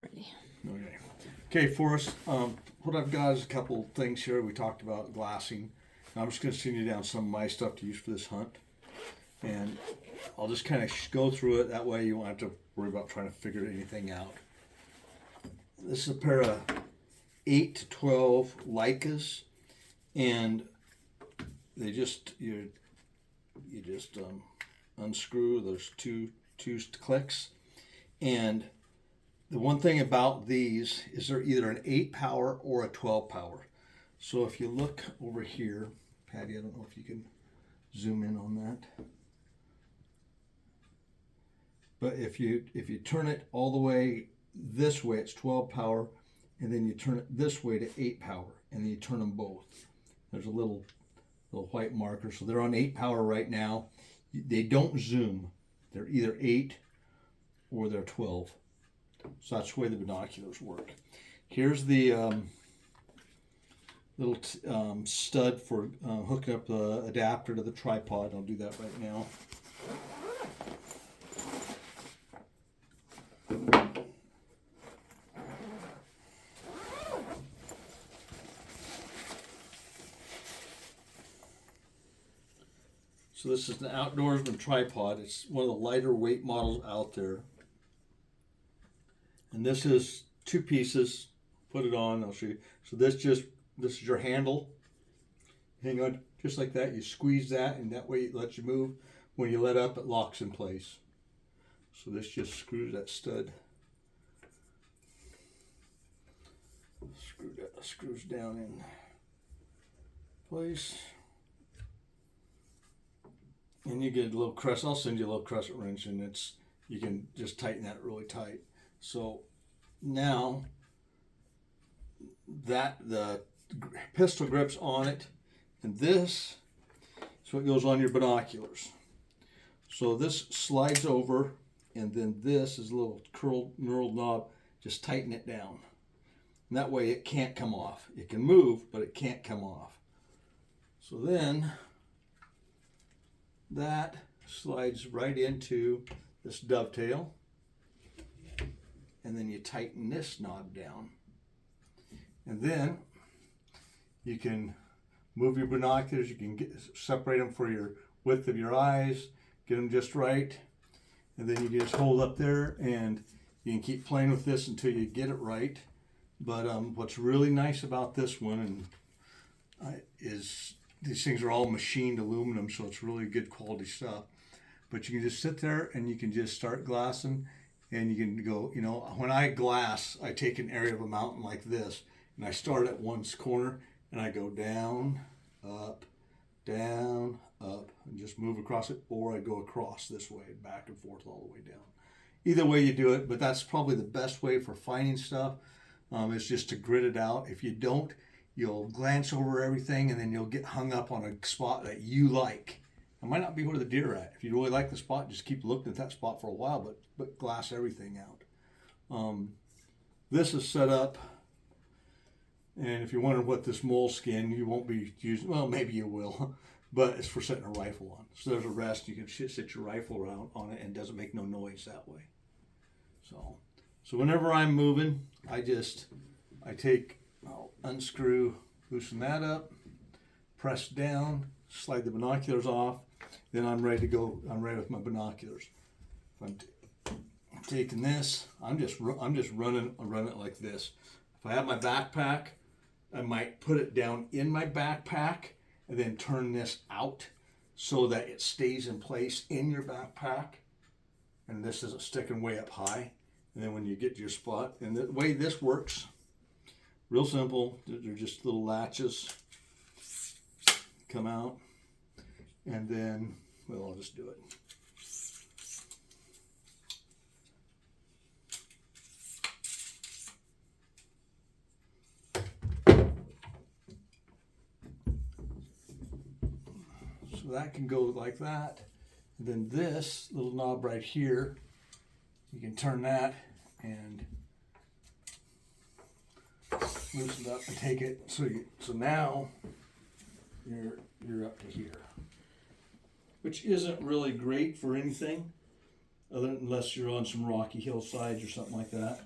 Ready. Okay, Forrest, what I've got is a couple things here. We talked about glassing. I'm just going to send you down some of my stuff to use for this hunt. And I'll just kind of go through it. That way you won't have to worry about trying to figure anything out. This is a pair of 8 to 12 Leicas. And they just, you just unscrew. There's two clicks. And the one thing about these is they're either an 8 power or a 12 power. So if you look over here, Patty, I don't know if you can zoom in on that. But if you turn it all the way this way, it's 12 power, and then you turn it this way to 8 power, and then you turn them both. There's a little white marker. So they're on 8 power right now. They don't zoom. They're either 8 or they're 12. So that's the way the binoculars work. Here's the little stud for hooking up the adapter to the tripod. I'll do that right now. So this is an outdoorsman tripod. It's one of the lighter weight models out there. And this is 2 pieces. Put it on, I'll show you. So this is your handle. Hang on, just like that. You squeeze that, and that way it lets you move. When you let up, it locks in place. So this just screws that stud. Screws down in place. And you get a little crescent. I'll send you a little crescent wrench, and you can just tighten that really tight. So now that the pistol grip's on it, and this is what goes on your binoculars. So this slides over, and then this is a little knurled knob. Just tighten it down. And that way it can't come off. It can move, but it can't come off. So then that slides right into this dovetail, and then you tighten this knob down, and then you can move your binoculars. You can separate them for your width of your eyes, get them just right, and then you just hold up there, and you can keep playing with this until you get it right. But what's really nice about this one is these things are all machined aluminum, so it's really good quality stuff. But you can just sit there and you can just start glassing, and you can go, when I glass, I take an area of a mountain like this, and I start at one corner, and I go down, up, and just move across it, or I go across this way, back and forth all the way down. Either way you do it, but that's probably the best way for finding stuff, is just to grid it out. If you don't, you'll glance over everything, and then you'll get hung up on a spot that you like. It might not be where the deer are at. If you really like the spot, just keep looking at that spot for a while, but glass everything out. This is set up, and if you're wondering what this moleskin, you won't be using, well, maybe you will, but it's for setting a rifle on. So there's a rest. You can sit your rifle around on it, and it doesn't make no noise that way. So whenever I'm moving, I'll unscrew, loosen that up, press down, slide the binoculars off, then I'm ready to go. I'm ready with my binoculars. If I'm taking this, I'm just running it like this. If I have my backpack, I might put it down in my backpack and then turn this out so that it stays in place in your backpack, and this isn't sticking way up high. And then when you get to your spot, and the way this works, real simple. They're just little latches come out, and then, well, I'll just do it. So that can go like that. And then this little knob right here, you can turn that and loosen it up and take it. So now you're up to here, which isn't really great for anything, unless you're on some rocky hillsides or something like that.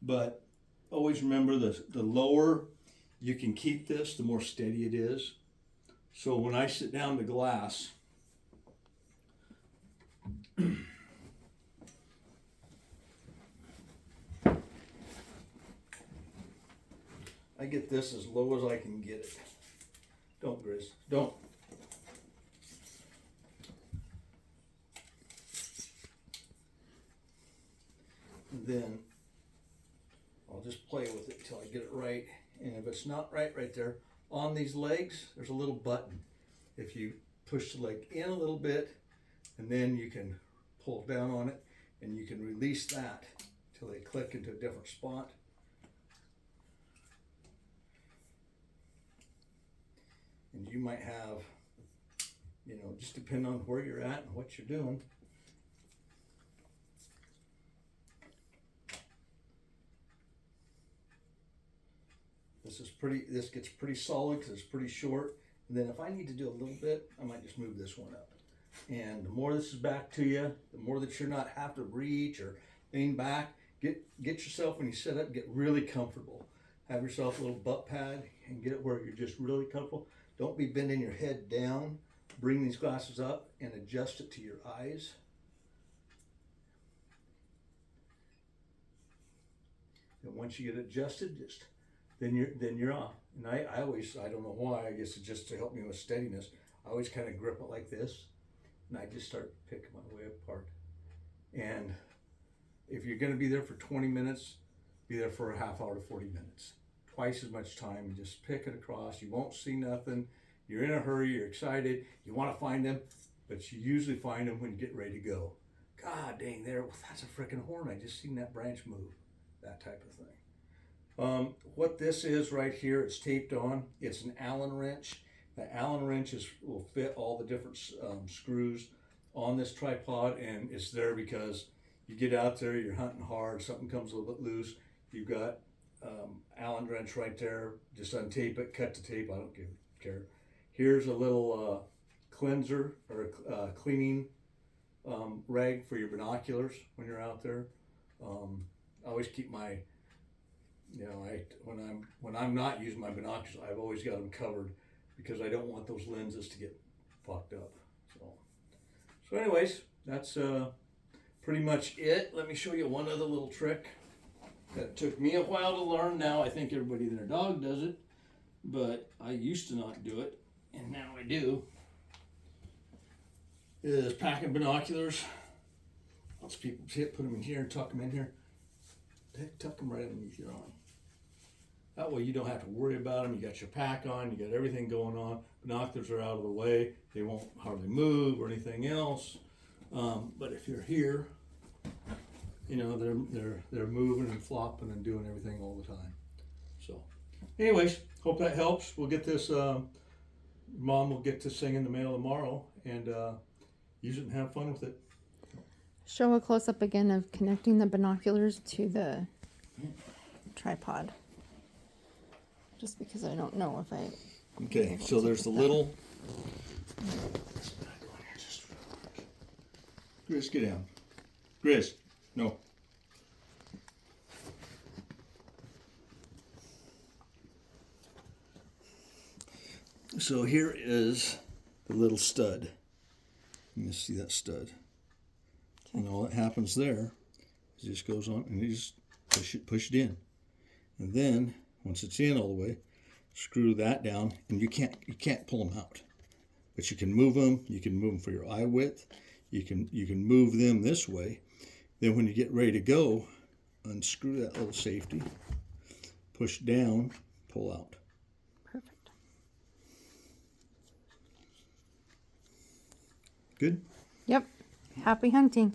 but always remember the lower you can keep this, the more steady it is. So when I sit down to glass, I get this as low as I can get it. Don't, Grizz, don't. And then I'll just play with it till I get it right. And if it's not right there, on these legs, there's a little button. If you push the leg in a little bit, and then you can pull down on it, and you can release that till they click into a different spot. And you might have, you know, just depending on where you're at and what you're doing. This gets pretty solid because it's pretty short. And then if I need to do a little bit, I might just move this one up. And the more this is back to you, the more that you're not have to reach or lean back, get yourself, when you sit up, get really comfortable. Have yourself a little butt pad and get it where you're just really comfortable. Don't be bending your head down. Bring these glasses up and adjust it to your eyes. And once you get adjusted, then you're off. And I don't know why, I guess it's just to help me with steadiness. I always kind of grip it like this, and I just start picking my way apart. And if you're going to be there for 20 minutes, be there for a half hour to 40 minutes. Twice as much time. You just pick it across. You won't see nothing. You're in a hurry. You're excited. You want to find them, but you usually find them when you get ready to go. God dang, that's a freaking horn. I just seen that branch move. That type of thing. What this is right here, it's taped on. It's an Allen wrench. The Allen wrench will fit all the different screws on this tripod, and it's there because you get out there, you're hunting hard, something comes a little bit loose, you've got Allen wrench right there. Just untape it, cut the tape. I don't care. Here's a little cleanser or cleaning rag for your binoculars when you're out there. I always keep my, when I'm not using my binoculars, I've always got them covered because I don't want those lenses to get fucked up. So anyways, that's pretty much it. Let me show you one other little trick that took me a while to learn. Now I think everybody and their dog does it, but I used to not do it, and now I do. Is packing binoculars. Lots of people put them in here and tuck them in here. Tuck them right underneath your arm. That way you don't have to worry about them. You got your pack on, you got everything going on. Binoculars are out of the way. They won't hardly move or anything else. But if you're here, they're moving and flopping and doing everything all the time. So, anyways, hope that helps. We'll get this. Mom will get this thing in the mail tomorrow and use it and have fun with it. Show a close-up again of connecting the binoculars to the tripod. Just because I don't know if I... Okay, so there's the little... Grizz, get down. Grizz, no. So here is the little stud. You can see that stud. Okay. And all that happens there is it just goes on and you just push it in. And then once it's in all the way, screw that down, and you can't pull them out. But you can move them. You can move them for your eye width. You can move them this way. Then when you get ready to go, unscrew that little safety, push down, pull out. Perfect. Good? Yep. Happy hunting.